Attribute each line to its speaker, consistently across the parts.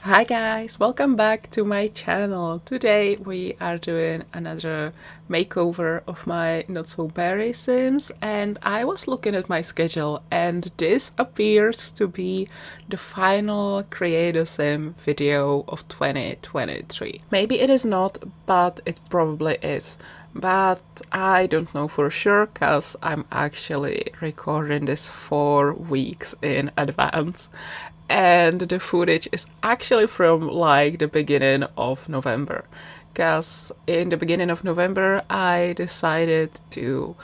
Speaker 1: Hi guys, welcome back to my channel. Today we are doing another makeover of my Not So Berry Sims, and I was looking at my schedule and this appears to be the final Create a Sim video of 2023. Maybe it is not, but it probably is. But I don't know for sure because I'm actually recording this 4 weeks in advance. And the footage is actually from like the beginning of November, because in the beginning of November I decided to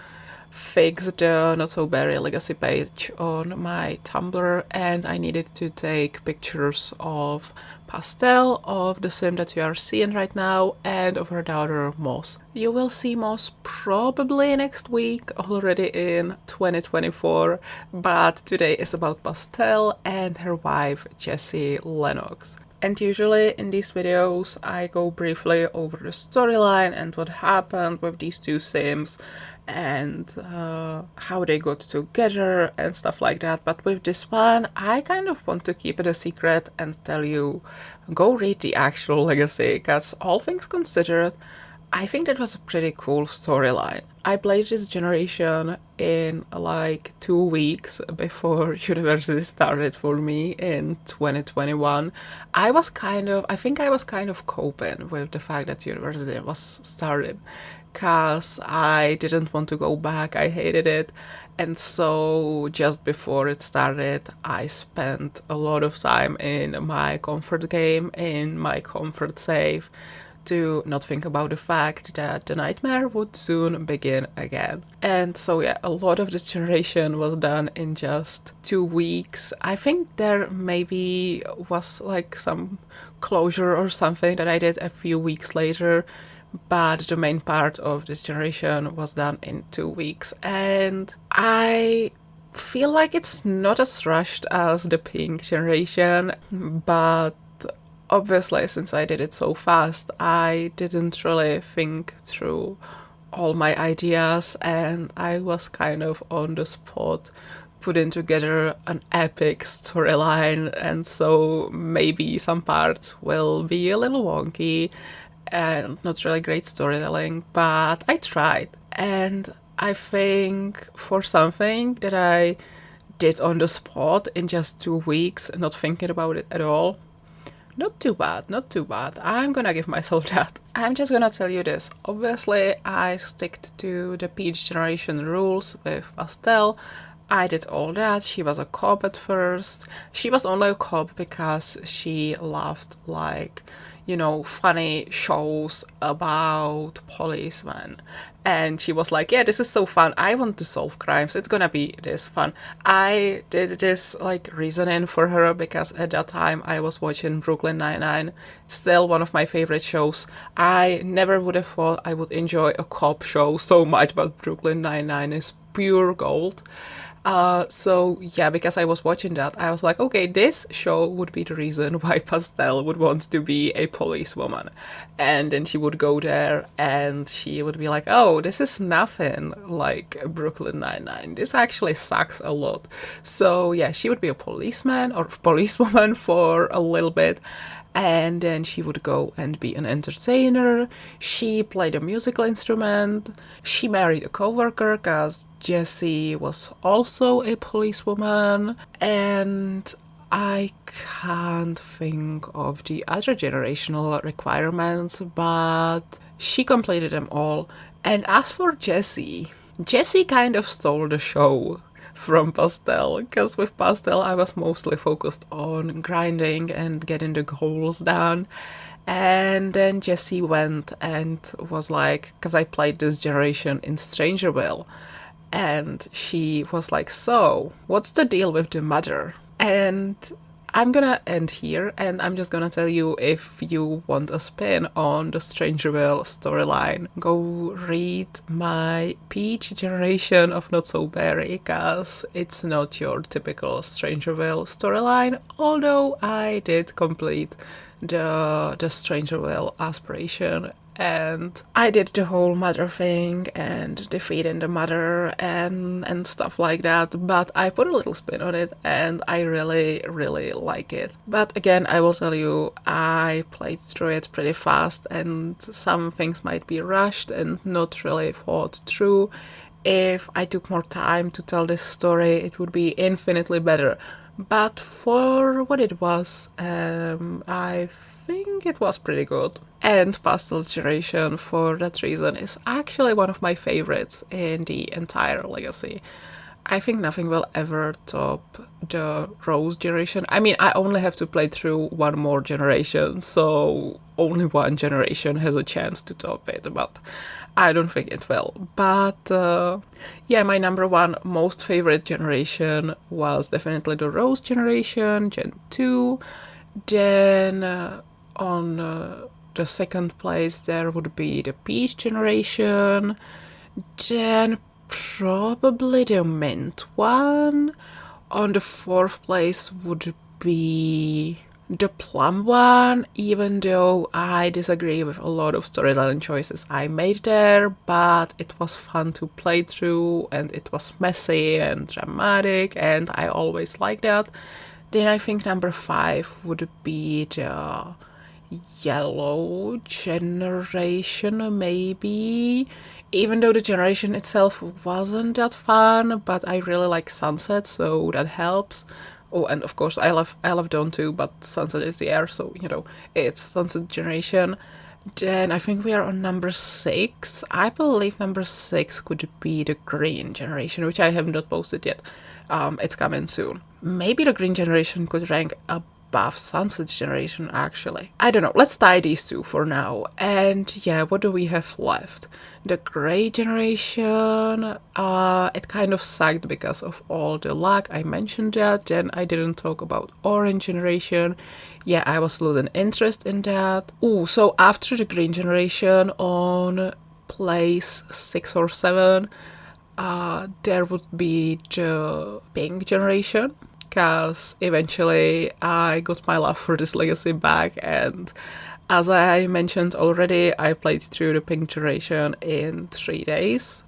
Speaker 1: fix the Not So Berry legacy page on my Tumblr, and I needed to take pictures of Pastel, of the sim that you are seeing right now, and of her daughter Moss. You will see Moss probably next week, already in 2024, but today is about Pastel and her wife Jessie Lennox. And usually in these videos I go briefly over the storyline and what happened with these two sims and how they got together and stuff like that. But with this one, I kind of want to keep it a secret and tell you, go read the actual legacy, because all things considered, I think that was a pretty cool storyline. I played this generation in like 2 weeks before university started for me in 2021. I think I was kind of coping with the fact that university was started, because I didn't want to go back, I hated it. And so just before it started, I spent a lot of time in my comfort game, in my comfort save, to not think about the fact that the nightmare would soon begin again. And so yeah, a lot of this generation was done in just 2 weeks. I think there maybe was like some closure or something that I did a few weeks later, but the main part of this generation was done in 2 weeks. And I feel like it's not as rushed as the pink generation, but obviously, since I did it so fast, I didn't really think through all my ideas, and I was kind of on the spot putting together an epic storyline, and so maybe some parts will be a little wonky and not really great storytelling, but I tried. And I think for something that I did on the spot in just 2 weeks, not thinking about it at all, not too bad, not too bad. I'm gonna give myself that. I'm just gonna tell you this. Obviously, I stick to the peach generation rules with Pastel. I did all that. She was a cop at first. She was only a cop because she loved, like, you know, funny shows about policemen. And she was like, yeah, this is so fun. I want to solve crimes. It's gonna be this fun. I did this like reasoning for her because at that time I was watching Brooklyn Nine-Nine, still one of my favorite shows. I never would have thought I would enjoy a cop show so much, but Brooklyn Nine-Nine is pure gold. So yeah, because I was watching that, I was like, okay, this show would be the reason why Pastel would want to be a policewoman. And then she would go there and she would be like, oh, this is nothing like Brooklyn Nine-Nine. This actually sucks a lot. So yeah, she would be a policeman or policewoman for a little bit. And then she would go and be an entertainer. She played a musical instrument. She married a coworker because Jessie was also a policewoman. And I can't think of the other generational requirements, but she completed them all. And as for Jessie, Jessie kind of stole the show from Pastel, because with Pastel I was mostly focused on grinding and getting the goals done. And then Jessie went and was like, because I played this generation in Strangerville, and she was like, so what's the deal with the mother? And I'm gonna end here, and I'm just gonna tell you, if you want a spin on the Strangerville storyline, go read my peach generation of Not So Berry, cause it's not your typical Strangerville storyline, although I did complete the Strangerville aspiration, and I did the whole mother thing and defeating the mother and stuff like that, but I put a little spin on it and I really like it. But again, I will tell you, I played through it pretty fast and some things might be rushed and not really thought through. If I took more time to tell this story, it would be infinitely better. But for what it was, I think it was pretty good. And Pastel Generation, for that reason, is actually one of my favorites in the entire Legacy. I think nothing will ever top the Rose generation. I mean, I only have to play through one more generation, so only one generation has a chance to top it, but I don't think it will. But yeah, my number one most favorite generation was definitely the Rose generation, Gen 2. Then on the second place there would be the Peach generation. Then probably the Mint one. On the fourth place would be the Plum one, even though I disagree with a lot of storytelling choices I made there, but it was fun to play through and it was messy and dramatic and I always like that. Then I think number 5 would be the Yellow generation, maybe. Even though the generation itself wasn't that fun, but I really like Sunset, so that helps. Oh, and of course I love Dawn too, but Sunset is the air, so you know, it's Sunset generation. Then I think we are on number 6. I believe number 6 could be the Green generation, which I have not posted yet. It's coming soon. Maybe the Green generation could rank above Sunset generation, actually. I don't know, let's tie these two for now. And yeah, what do we have left? The Gray generation, it kind of sucked because of all the lag, I mentioned that. Then I didn't talk about Orange generation. Yeah, I was losing interest in that. Ooh, so after the Green generation, on place 6 or 7, there would be the Pink generation, because eventually I got my love for this Legacy back, and as I mentioned already, I played through the Pink generation in 3 days.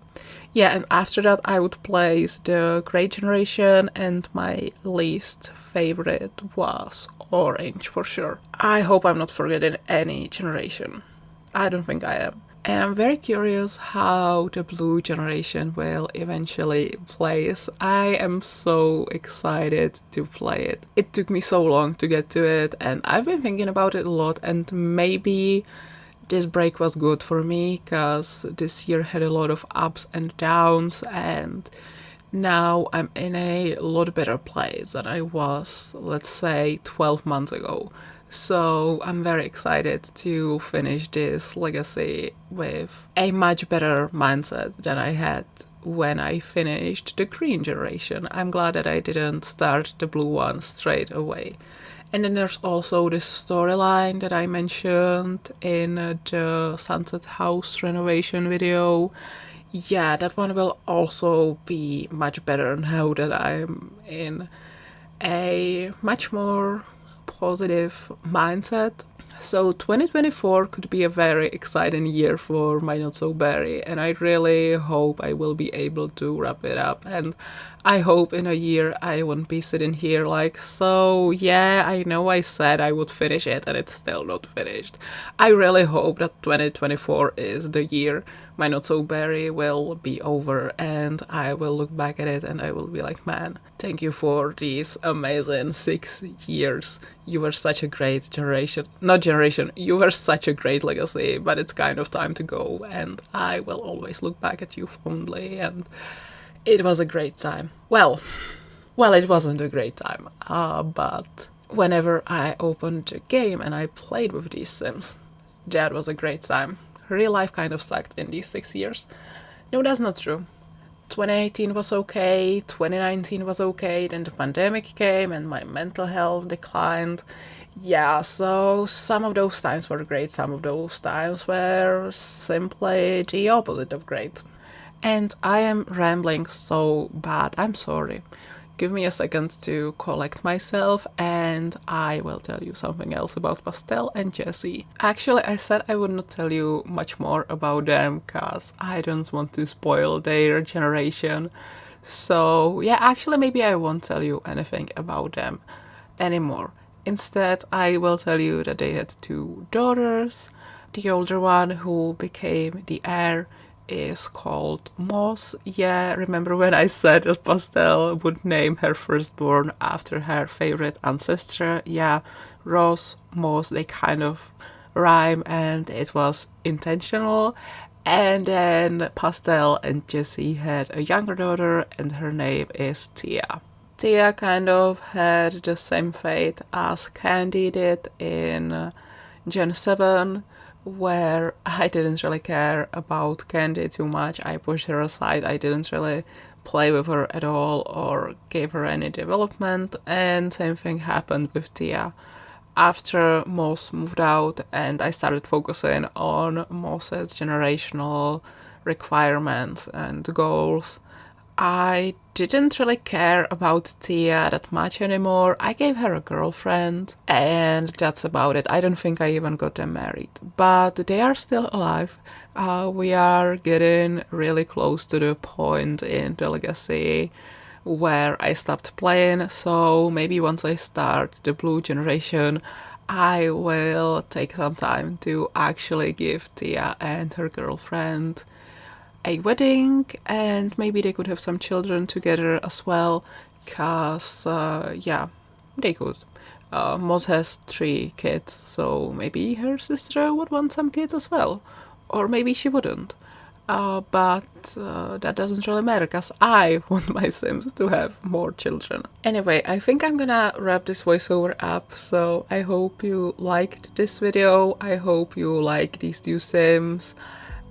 Speaker 1: Yeah, and after that I would place the Gray generation, and my least favorite was Orange for sure. I hope I'm not forgetting any generation. I don't think I am. And I'm very curious how the Blue generation will eventually place. I am so excited to play it. It took me so long to get to it, and I've been thinking about it a lot, and maybe this break was good for me, because this year had a lot of ups and downs, and now I'm in a lot better place than I was, let's say, 12 months ago. So I'm very excited to finish this Legacy with a much better mindset than I had when I finished the Green generation. I'm glad that I didn't start the Blue one straight away. And then there's also this storyline that I mentioned in the Sunset House renovation video. Yeah, that one will also be much better now that I'm in a much more positive mindset. So 2024 could be a very exciting year for my Not So Berry, and I really hope I will be able to wrap it up, and I hope in a year I won't be sitting here like, so yeah, I know I said I would finish it and it's still not finished. I really hope that 2024 is the year my Not So Berry will be over and I will look back at it and I will be like, man, thank you for these amazing 6 years. You were such a great generation. Not generation, you were such a great Legacy, but it's kind of time to go, and I will always look back at you fondly, and it was a great time. Well, it wasn't a great time, but whenever I opened a game and I played with these Sims, that was a great time. Real life kind of sucked in these 6 years. No, that's not true. 2018 was okay, 2019 was okay, then the pandemic came and my mental health declined. Yeah, so some of those times were great, some of those times were simply the opposite of great. And I am rambling so bad, I'm sorry. Give me a second to collect myself and I will tell you something else about Pastel and Jessie. Actually, I said I would not tell you much more about them because I don't want to spoil their generation. So yeah, actually maybe I won't tell you anything about them anymore. Instead, I will tell you that they had 2 daughters. The older one, who became the heir, is called Moss. Yeah, remember when I said that Pastel would name her firstborn after her favorite ancestor? Yeah, Ross, Moss, they kind of rhyme and it was intentional. And then Pastel and Jessie had a younger daughter and her name is Tia. Tia kind of had the same fate as Candy did in Gen 7, where I didn't really care about Candy too much. I pushed her aside. I didn't really play with her at all or gave her any development, and same thing happened with Tia. After Moss moved out and I started focusing on Moss's generational requirements and goals, I didn't really care about Tia that much anymore. I gave her a girlfriend and that's about it. I don't think I even got them married, but they are still alive. We are getting really close to the point in the legacy where I stopped playing, so maybe once I start the blue generation, I will take some time to actually give Tia and her girlfriend a wedding, and maybe they could have some children together as well, cause yeah, they could. Moz has 3 kids, so maybe her sister would want some kids as well, or maybe she wouldn't. But that doesn't really matter, because I want my Sims to have more children. Anyway, I think I'm gonna wrap this voiceover up, so I hope you liked this video, I hope you like these 2 Sims,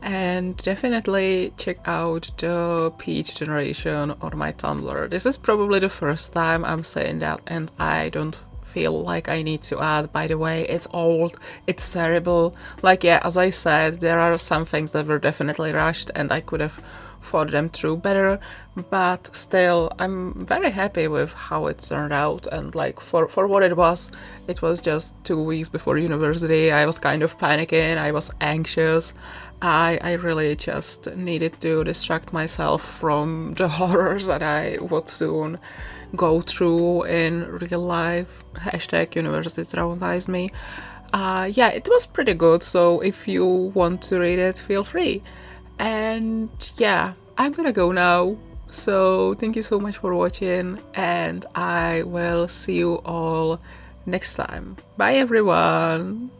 Speaker 1: and definitely check out the Peach generation on my Tumblr. This is probably the first time I'm saying that, and I don't feel like I need to add, by the way, it's old, it's terrible. Like, yeah, as I said, there are some things that were definitely rushed and I could have thought them through better, but still, I'm very happy with how it turned out, and like, for what it was just 2 weeks before university. I was kind of panicking, I was anxious, I really just needed to distract myself from the horrors that I would soon go through in real life. Hashtag university traumatized me. Yeah, it was pretty good, so if you want to read it, feel free. And yeah, I'm gonna go now. So thank you so much for watching, and I will see you all next time. Bye everyone!